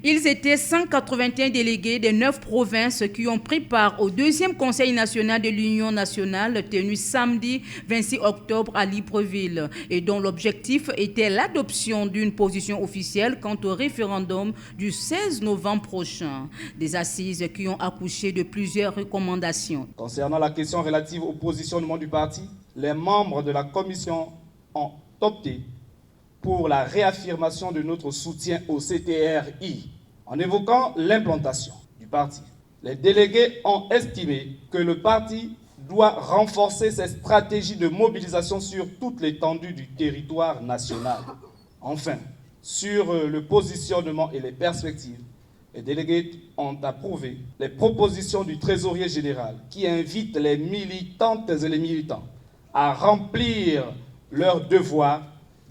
Ils étaient 181 délégués des 9 provinces qui ont pris part au 2e Conseil national de l'Union nationale tenu samedi 26 octobre à Libreville et dont l'objectif était l'adoption d'une position officielle quant au référendum du 16 novembre prochain. Des assises qui ont accouché de plusieurs recommandations. Concernant la question relative au positionnement du parti, les membres de la commission ont opté pour la réaffirmation de notre soutien au CTRI. En évoquant l'implantation du parti, les délégués ont estimé que le parti doit renforcer ses stratégies de mobilisation sur toute l'étendue du territoire national. Enfin, sur le positionnement et les perspectives, les délégués ont approuvé les propositions du trésorier général qui invitent les militantes et les militants à remplir leurs devoirs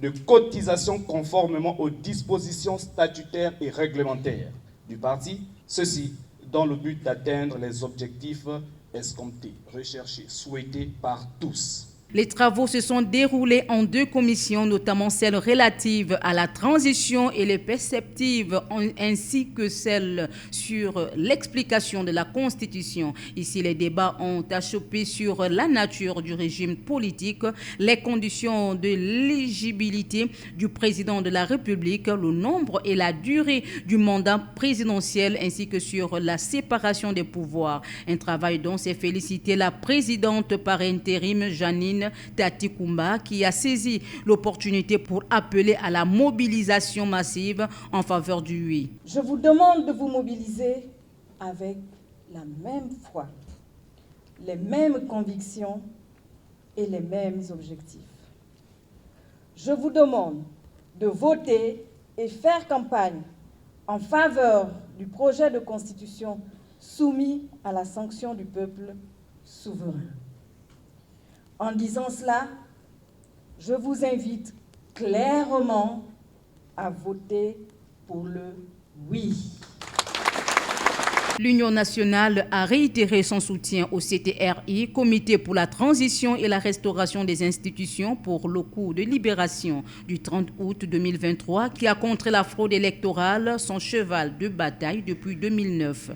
de cotisation conformément aux dispositions statutaires et réglementaires du parti, ceci dans le but d'atteindre les objectifs escomptés, recherchés, souhaités par tous. Les travaux se sont déroulés en 2 commissions, notamment celle relative à la transition et les perspectives, ainsi que celle sur l'explication de la Constitution. Ici, les débats ont achoppé sur la nature du régime politique, les conditions de l'éligibilité du président de la République, le nombre et la durée du mandat présidentiel, ainsi que sur la séparation des pouvoirs. Un travail dont s'est félicitée la présidente par intérim, Janine Tati Koumba, qui a saisi l'opportunité pour appeler à la mobilisation massive en faveur du oui. Je vous demande de vous mobiliser avec la même foi, les mêmes convictions et les mêmes objectifs. Je vous demande de voter et faire campagne en faveur du projet de constitution soumis à la sanction du peuple souverain. En disant cela, je vous invite clairement à voter pour le oui. L'Union nationale a réitéré son soutien au CTRI, Comité pour la transition et la restauration des institutions pour le coup de libération du 30 août 2023, qui a contré la fraude électorale, son cheval de bataille depuis 2009.